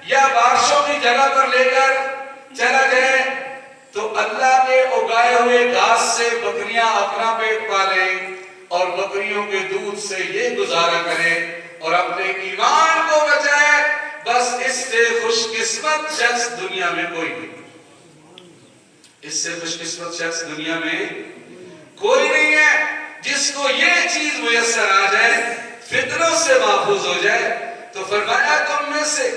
یا بارشوں کی جگہ پر لے کر چلا جائے تو اللہ کے اگائے ہوئے گھاس سے بکریاں اپنا پیٹ پالیں اور بکریوں کے دودھ سے یہ گزارا کرے اور اپنے ایمان کو بچائے، بس اس سے خوش قسمت شخص دنیا میں کوئی نہیں۔ اس سے خوش قسمت شخص دنیا میں کوئی نہیں ہے جس کو یہ چیز میسر آ جائے، فتنوں سے محفوظ ہو جائے۔ تو فرمایا تم میں سے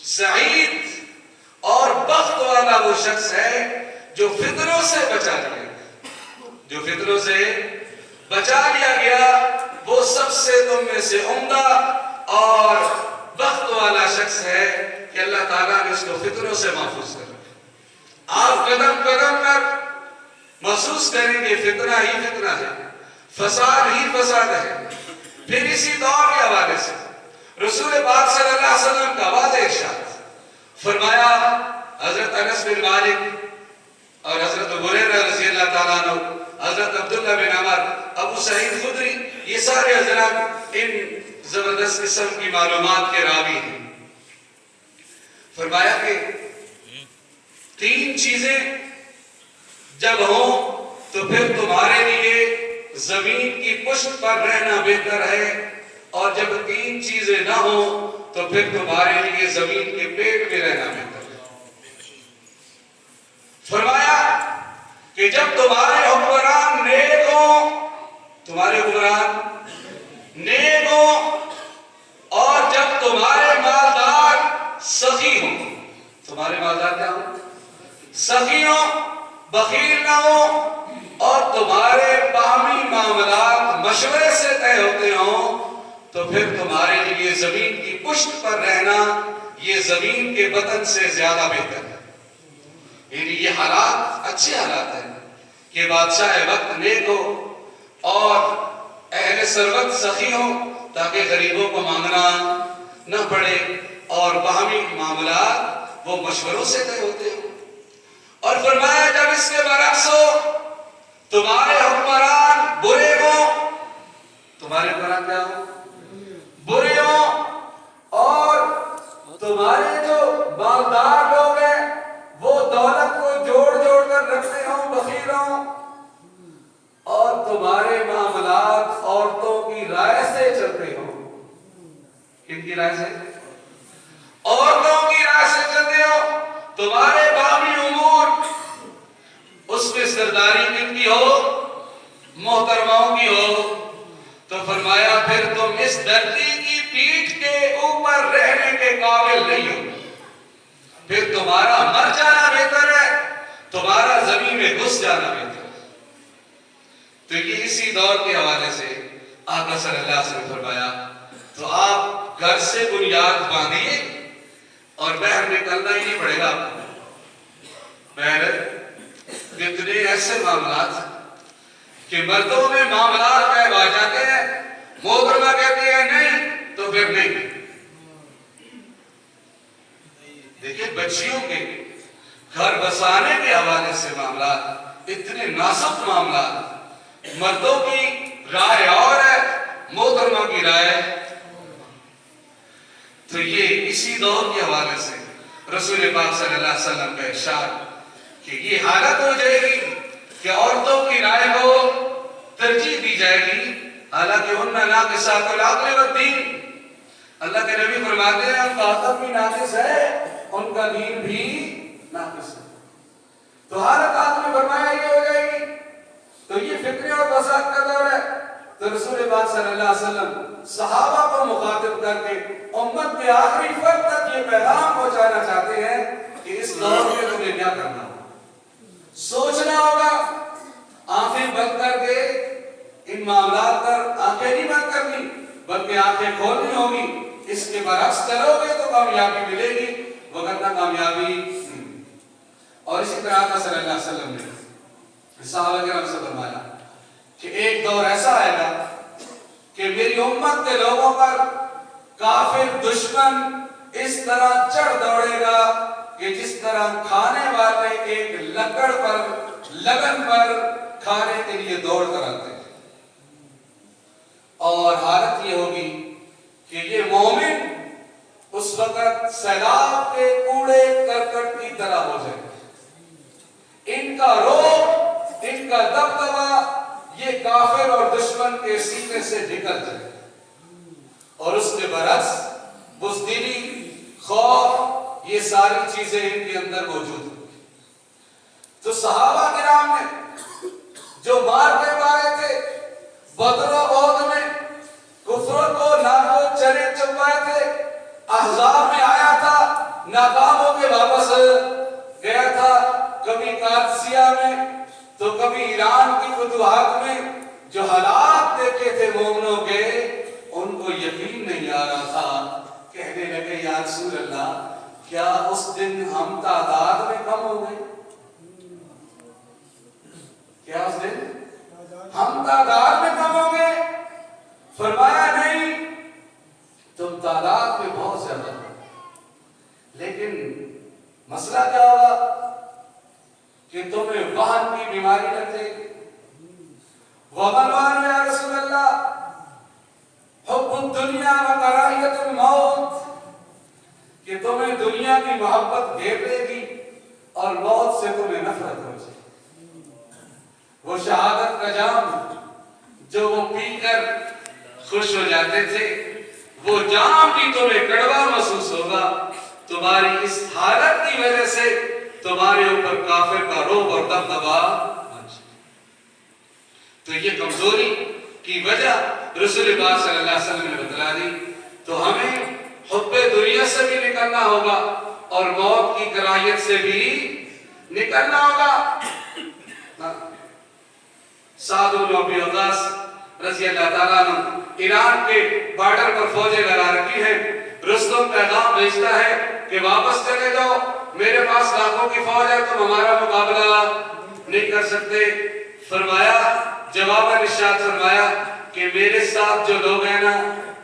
سعید اور بخت والا وہ شخص ہے جو فتنوں سے بچا لیا گیا، جو فتنوں سے بچا لیا گیا، وہ سب سے تم میں سے عمدہ اور بخت والا شخص ہے کہ اللہ تعالیٰ نے اس کو فتنوں سے محفوظ کر رکھا۔ آپ قدم قدم پر محسوس کریں گے فتنہ ہی فتنہ ہے، فساد ہی فساد ہے۔ پھر اسی دور کے حوالے سے رسول پاک صلی اللہ علیہ وسلم کا واضح ارشاد فرمایا، حضرت انس بن مالک اور حضرت ابو ہریرہ رضی اللہ تعالیٰ عنہ، حضرت عبداللہ بن عمر، ابو سعید خدری، یہ سارے حضرات ان زبردست قسم کی معلومات کے راوی ہیں۔ فرمایا کہ 3 چیزیں جب ہوں تو پھر تمہارے لیے زمین کی پشت پر رہنا بہتر ہے، اور جب 3 چیزیں نہ ہوں تو پھر تمہارے لیے زمین کے پیٹ میں رہنا بہتر ہے۔ فرمایا کہ جب تمہارے حکمران نیک ہوں، تمہارے حکمران نیک ہوں، اور جب تمہارے مالدار سخی ہوں، تمہارے مالدار کیا ہوں؟ سخی ہوں، بخیل نہ ہوں، اور تمہارے باہمی معاملات مشورے سے طے ہوتے ہوں، تو پھر تمہارے لیے زمین کی پشت پر رہنا یہ زمین کے بطن سے زیادہ بہتر ہے۔ یعنی یہ حالات اچھے حالات ہیں کہ بادشاہ وقت نیک ہو اور اہل ثروت سخی ہو، تاکہ غریبوں کو مانگنا نہ پڑے، اور باہمی معاملات وہ مشوروں سے طے ہوتے ہوں۔ اور فرمایا جب اس کے برعکس ہو، تمہارے حکمران برے ہوں، تمہارے حکمران کیا ہوں؟ برے ہوں، اور تمہارے جو مالدار لوگ ہیں وہ دولت کو جوڑ جوڑ کر رکھتے ہوں، بخیل ہوں، اور تمہارے معاملات عورتوں کی رائے سے چلتے ہوں۔ کن کی رائے سے؟ عورتوں کی رائے سے چلتے ہو۔ تمہارے باہمی امور اس میں سرداری کن کی ہو؟ محترماؤں کی ہو۔ تو فرمایا پھر تم اس دھرتی کی پیٹھ کے اوپر رہنے کے قابل نہیں ہو، پھر تمہارا مر جانا بہتر ہے، تمہارا زمین میں گھس جانا بہتر ہے۔ تو یہ اسی دور کے حوالے سے آقا صلی اللہ علیہ وسلم فرمایا، تو آپ گھر سے بنیاد باندھیے اور باہر نکلنا ہی نہیں پڑے گا آپ کو۔ باہر کتنے ایسے معاملات کہ مردوں میں معاملات طے ہو جاتے ہیں، محترمہ کہتی ہے نہیں تو پھر نہیں۔ دیکھیں بچیوں کے گھر بسانے کے حوالے سے معاملات، اتنے نازک معاملات، مردوں کی رائے اور ہے، محترمہ کی رائے۔ تو یہ اسی دور کے حوالے سے رسول پاک صلی اللہ علیہ وسلم کا ارشاد کہ یہ حالت ہو جائے گی کہ عورتوں کی رائے کو ترجیح دی جائے گی، حالانکہ انہا ناقصات العقل والدین، اللہ کے نبی فرماتے ہیں ان کا عقل بھی ناقص ہے، ان کا دین بھی ناقص ہے۔ تو حالت آدمی فرمایا یہ ہو جائے گی، تو یہ فکری اور فساد کا دور ہے۔ تو رسول پاک صلی اللہ علیہ وسلم صحابہ کو مخاطب کر کے امت کے آخری فرد تک یہ پیغام پہنچانا چاہتے ہیں کہ اس دور میں تمہیں کیا کرنا ہوگا، سوچنا ہوگا، آنکھیں بند کر کے ان معاملات پر آنکھیں نہیں بند کرنی بلکہ آنکھیں کھولنی ہوگی۔ اس کے برعکس چلو گے تو کامیابی ملے گی، وگرنہ کامیابی نہیں۔ اور اسی طرح کا صلی اللہ علیہ وسلم نے صحابہ کرام سے فرمایا کہ ایک دور ایسا آئے گا کہ میری امت کے لوگوں پر کافر دشمن اس طرح چڑھ دوڑے گا کہ جس طرح کھانے والے ایک لکڑ پر لگن پر کھانے کے لیے دوڑ کر آتے ہیں، اور حالت یہ ہوگی کہ یہ مومن سیلاب کے کوڑے کرکٹ کی طرح ہو جائے، ان کا روب، ان کا دبدبا یہ کافر اور دشمن کے سینے سے نکل جائے، اور اس کے برعکس بزدلی، خوف، یہ ساری چیزیں ان کے اندر موجود ہیں۔ تو صحابہ کرام نے جو مار کے مارے تھے بدر و احد میں، کفر کو ناکو چرے چپائے تھے، احزاب میں آیا تھا، ناکام ہو کے واپس گیا تھا، کبھی قادسیہ میں تو کبھی ایران کی فتوحات میں، جو حالات دیکھے تھے مومنوں کے ان کو یقین نہیں آ رہا تھا، کہنے لگے یا رسول اللہ کیا اس دن ہم تعداد میں کم ہو گئے؟ کیا اس دن ہم تعداد میں کم ہو گئے؟ فرمایا نہیں، تم تعداد میں بہت زیادہ ہو، لیکن مسئلہ کیا ہوگا کہ تمہیں وہن کی بیماری لگ جائے گی۔ وَمَنْوَانُ یا رسول اللہ حب الدنیا و کراہیت الموت، کہ تمہیں دنیا کی محبت گھیر لے گی اور موت سے تمہیں نفرت ہو جائے۔ وہ شہادت کا جام جو وہ پی کر خوش ہو جاتے تھے، وہ جام بھی تمہیں کڑوا محسوس ہوگا، تمہاری اس حالت کی وجہ سے تمہارے اوپر کافر کا رعب اور دبدبا۔ تو یہ کمزوری کی وجہ رسول پاک صلی اللہ علیہ وسلم نے بتلا دی۔ تو ہمیں حب دنیا سے بھی نکلنا ہوگا اور موت کی کراہیت سے بھی نکلنا ہوگا۔ سعد بن ابی وقاص رضی اللہ تعالیٰ عنہ ایران کے بارڈر پر فوجیں لگا رکھی ہے، رستم پیغام بھیجتا ہے کہ واپس چلے جاؤ، میرے پاس لاکھوں کی فوج ہے، تم ہمارا مقابلہ نہیں کر سکتے۔ فرمایا، جواباً ارشاد فرمایا کہ میرے ساتھ جو لوگ ہیں نا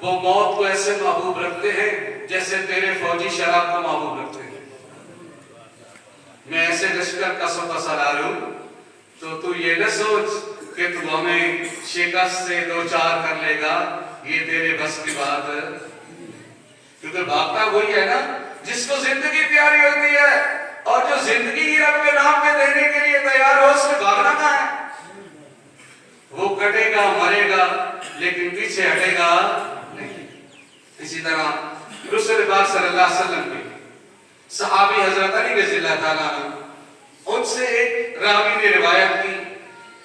وہ موت کو ایسے محبوب رکھتے ہیں جیسے تیرے فوجی شراب کو محبوب رکھتے ہیں۔ میں ایسے لشکر کا سالار ہوں تو یہ نہ سوچ کہ تو ہمیں شکست سے دو چار کر لے گا، یہ تیرے بس کی بات ہے، کیونکہ بھاگتا وہی ہے نا جس کو زندگی پیاری ہوتی ہے، اور جو زندگی ہی رب کے نام پہ دینے کے لیے تیار ہو، اس میں بھاگنا کہاں ہے؟ وہ کٹے گا، مرے گا، لیکن پیچھے ہٹے گا نہیں۔ اسی طرح رسول پاک صلی اللہ علیہ وسلم کے صحابی حضرت علی رضی اللہ تعالیٰ عنہ، ان سے ایک راوی نے روایت کی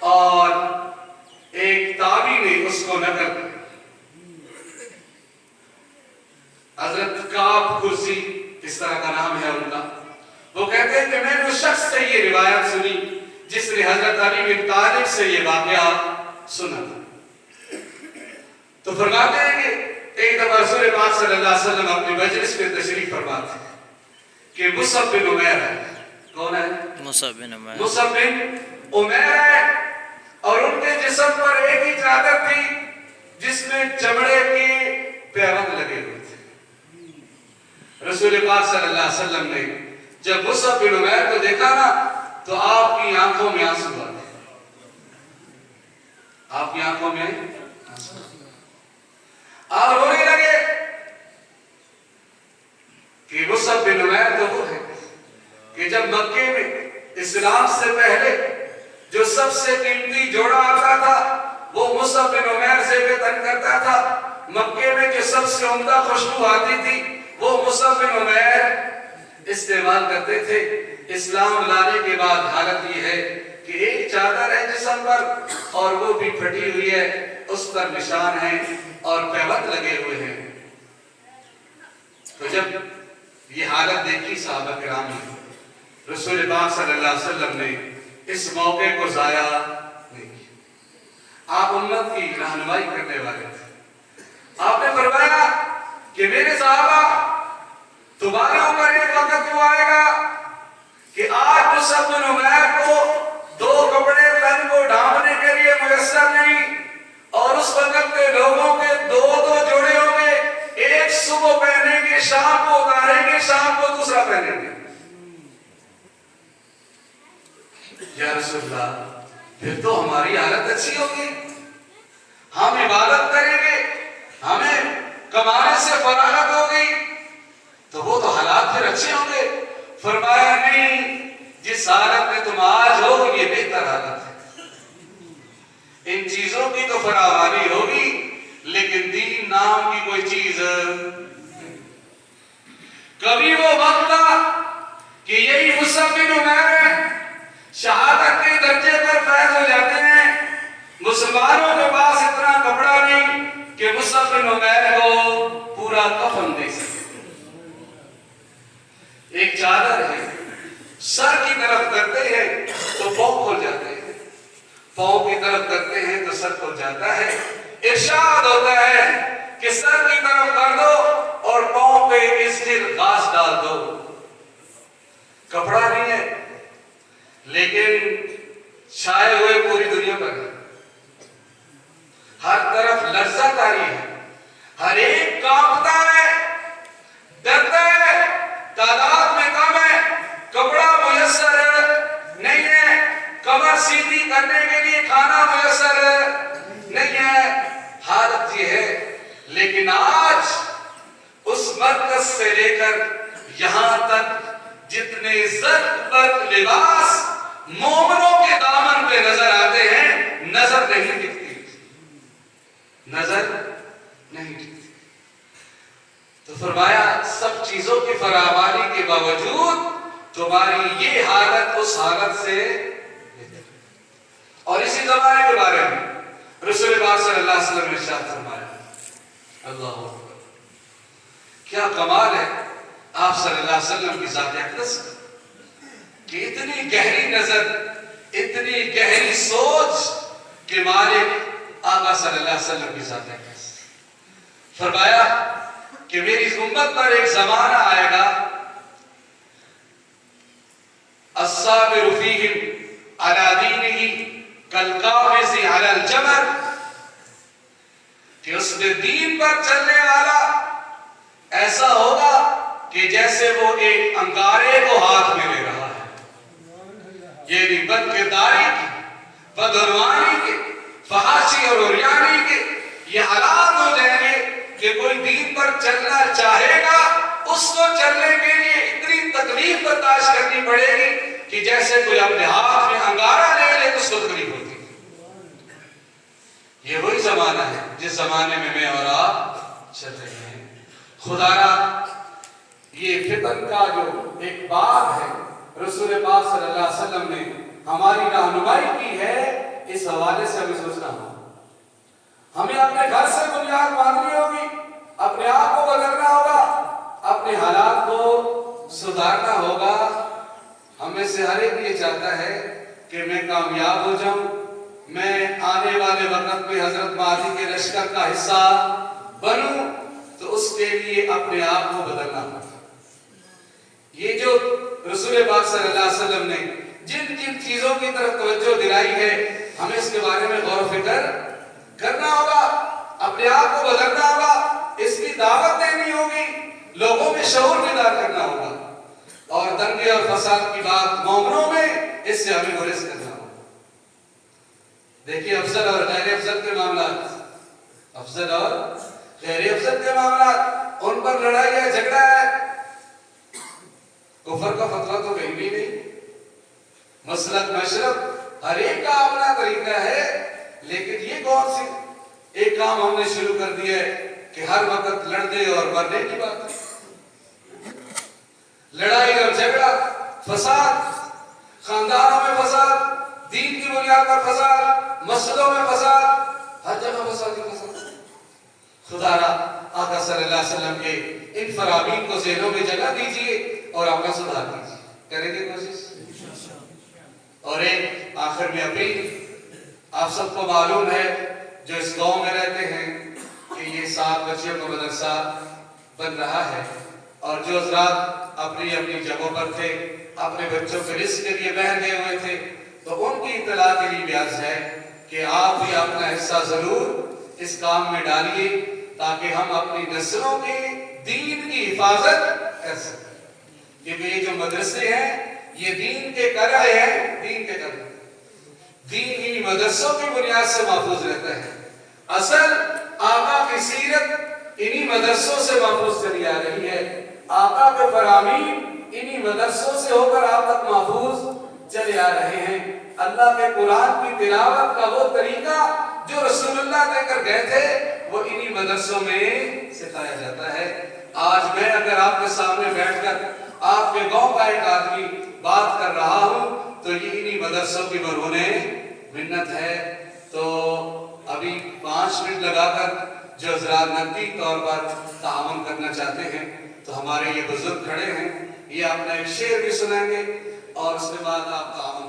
اور ایک تابعی نے اس کو نقل کی۔ حضرت کعب کرسی اس طرح کا نام ہے ان کا، وہ کہتے ہیں کہ میں نے اس شخص سے یہ روایت سنی جس نے حضرت علی بن طالب سے یہ واقعہ سنا تھا۔ تو فرماتے ہیں کہ ایک دفعہ رسول پاک صلی اللہ علیہ وسلم اپنی مجلس میں تشریف فرماتے ہیں کہ مصعب بن عمیر ہے۔ کون ہے؟ مصعب بن عمیر۔ مصعب بن عمیر ہے، اور ان کے جسم پر ایک ہی چادر تھی جس میں چمڑے کے پیوند لگے ہوئے تھے۔ رسول پاک صلی اللہ علیہ وسلم نے جب مصعب بن عمیر کو دیکھا نا تو آپ کی آنکھوں میں آنسو آ گئے، آپ کی آنکھوں میں آنسو، آپ رونے لگے کہ مصعب بن عمیر تو وہ ہے کہ جب مکے میں اسلام سے پہلے جو سب سے قیمتی جوڑا آتا تھا وہ مصعب بن عمیر سے تن کرتا تھا، مکے میں جو سب سے عمدہ خوشبو آتی تھی وہ مصعب بن عمیر استعمال کرتے تھے۔ اسلام لانے کے بعد حالت یہ ہے کہ ایک چادر ہے جسم پر اور وہ بھی پھٹی ہوئی ہے، اس پر نشان ہیں اور پیوند لگے ہوئے ہیں۔ تو جب یہ حالت دیکھی صحابہ کرام نے، رسول پاک صلی اللہ علیہ وسلم نے اس موقع کو ضائع نہیں کیا۔ آپ امت کی رہنمائی کرنے والے تھے، آپ نے فرمایا کہ میرے صحابہ تمہارے اوپر ایک وقت وہ آئے گا کہ آج مصعب بن عمیر کو دو کپڑے تن کو ڈھانپنے کے لیے میسر نہیں، اور اس وقت کے لوگوں کے دو دو جوڑے ہوں گے، ایک صبح پہنیں گے شام کو اتاریں گے، شام کو دوسرا پہنیں گے۔ یا رسول اللہ پھر تو ہماری حالت اچھی ہوگی، ہم عبادت کریں گے، ہمیں کمانے سے فراغت ہوگی۔ تو وہ تو حالات پھر اچھے ہوں گے. فرمایا نہیں، جس حالت میں تم آج ہو یہ بہتر حالت ہے. ان چیزوں کی تو فراوانی ہوگی لیکن دین نام کی کوئی چیز. کبھی وہ وقت تھا کہ یہی مصعب بن عمیر شہادت کے درجے پر فیض ہو جاتے ہیں. مسلمانوں کے پاس اتنا کپڑا نہیں کہ مصعب بن عمیر کو پورا کفن دے سکے. ایک چادر ہے، سر کی طرف کرتے ہیں تو پاؤں کھل جاتے ہیں، پاؤں کی طرف کرتے ہیں تو سر کھل جاتا ہے. ارشاد ہوتا ہے کہ سر کی طرف کر دو اور پاؤں پہ اسٹیل گھاس ڈال دو. کپڑا نہیں ہے لیکن چھائے ہوئے پوری دنیا پر ہے. ہر طرف لرزہ طاری ہے، ہر ایک کانپتا ہے، ڈرتا ہے، تعداد میں کم ہے، کپڑا میسر نہیں ہے، کمر سیدھی کرنے کے لیے کھانا میسر نہیں ہے. حالت یہ ہے. لیکن آج اس مرکز سے لے کر یہاں تک جتنے زرد برق لباس مومنوں کے دامن پہ نظر آتے ہیں، نظر نہیں دکھتی، نظر نہیں دکھتی. تو فرمایا سب چیزوں کی فراوانی کے باوجود تمہاری یہ حالت اس حالت سے. اور اسی زمانے کے بارے میں رسول پاک صلی اللہ علیہ وسلم نے ارشاد فرمایا، اللہ اکبر، کیا کمال ہے آپ صلی اللہ علیہ وسلم کی ذات اقدس کہ اتنی گہری نظر، اتنی گہری سوچ کہ مالک آقا صلی اللہ علیہ وسلم کی ذات اقدس. فرمایا کہ میری امت پر ایک زمانہ آئے گا، الصابر فیہم علی دینہ کالقابض علی الجمر، کہ اس میں دین پر چلنے والا ایسا ہوگا کہ جیسے وہ ایک انگارے کو ہاتھ میں لے رہا ہے. یعنی بد کرداری کی، بدعنوانی کے، فحاشی اور عریانی کے یہ حالات ہو جائیں گے کہ کوئی دین پر چلنا چاہے گا، اس کو چلنے کے لیے اتنی تکلیف برداشت کرنی پڑے گی کہ جیسے کوئی اپنے ہاتھ میں انگارہ لے لے تو اس کو تکلیف ہوتی ہے. یہ وہی زمانہ ہے جس زمانے میں میں اور آپ چل رہے ہیں. خدا را یہ فتن کا جو ایک باب ہے رسول پاک صلی اللہ علیہ وسلم نے ہماری رہنمائی کی ہے، اس حوالے سے ہمیں سوچنا ہوگا. ہمیں اپنے گھر سے بنیاد باندھنی ہوگی، اپنے آپ کو بدلنا ہوگا، اپنے حالات کو سدھارنا ہوگا. ہمیں سے ہر ایک یہ چاہتا ہے کہ میں کامیاب ہو جاؤں، میں آنے والے وقت میں حضرت مہدی کے لشکر کا حصہ بنوں. تو اس کے لیے اپنے آپ کو بدلنا ہوگا. یہ جو رسول پاک صلی اللہ علیہ وسلم نے جن جن چیزوں کی طرف توجہ دلائی ہے، ہمیں اس کے بارے میں غور و فکر کرنا ہوگا، اپنے آپ کو بدلنا ہوگا، اس کی دعوت دینی ہوگی، لوگوں میں شعور بیدار کرنا ہوگا. اور دنگے اور فساد کی بات مومنوں میں، اس سے ہمیں گریز کرنا ہوگا. دیکھیے افضل اور غیر افضل کے معاملات، افضل اور غیر افضل کے معاملات، ان پر لڑائی ہے، جھگڑا ہے. کفر کا فتویٰ تو کہیں بھی نہیں. مسلک مشرب ہر ایک کا اپنا طریقہ ہے، لیکن یہ کون سی ایک کام ہم نے شروع کر دیا ہے کہ ہر وقت لڑنے اور مرنے کی بات ہے. لڑائی اور جھگڑا، فساد، خاندانوں میں فساد، دین کی بنیاد پر فساد، مسجدوں میں فساد، ہر جگہ فساد ہی فساد. خدا را آقا صلی اللہ علیہ وسلم کے ان فرامین کو ذہنوں میں جگہ دیجئے اور آپ کا سدھار کیجئے. کریں گے کوشش. اور ایک آخر میں اپیل، آپ سب کو معلوم ہے جو اس گاؤں میں رہتے ہیں کہ یہ 7 بچیوں کا مدرسہ بن رہا ہے، اور جو حضرات اپنی اپنی جگہوں پر تھے، اپنے بچوں کے رزق کے لیے باہر گئے ہوئے تھے، تو ان کی اطلاع کے لیے بیاض ہے کہ آپ بھی اپنا حصہ ضرور اس کام میں ڈالیے تاکہ ہم اپنی نسلوں کے دین کی حفاظت کر سکیں. کیونکہ یہ جو مدرسے ہیں یہ دین کے قلعے ہیں، دین کے قلعے. دین انہی مدرسوں کی بنیاد سے محفوظ رہتا ہے. اصل آقا کی سیرت انہی مدرسوں سے محفوظ چلی آ رہی ہے. آقا کے فرامین انہی مدرسوں سے ہو کر آپ تک محفوظ چلے آ رہے ہیں۔ اللہ کے قرآن کی تلاوت کا وہ طریقہ جو رسول اللہ دے کر گئے تھے وہ انہی مدرسوں میں سکھایا جاتا ہے۔ آج میں اگر آپ کے سامنے بیٹھ کر آپ کے گاؤں کا ایک آدمی بات کر رہا ہوں تو یہ انہی مدرسوں کی مرہون منت ہے۔ تو ابھی 5 منٹ لگا کر جو حضرات نقدی طور پر تعاون کرنا چاہتے ہیں تو ہمارے یہ بزرگ کھڑے ہیں، یہ اپنا ایک شعر بھی سنائیں گے اور اس کے بعد آپ تعاون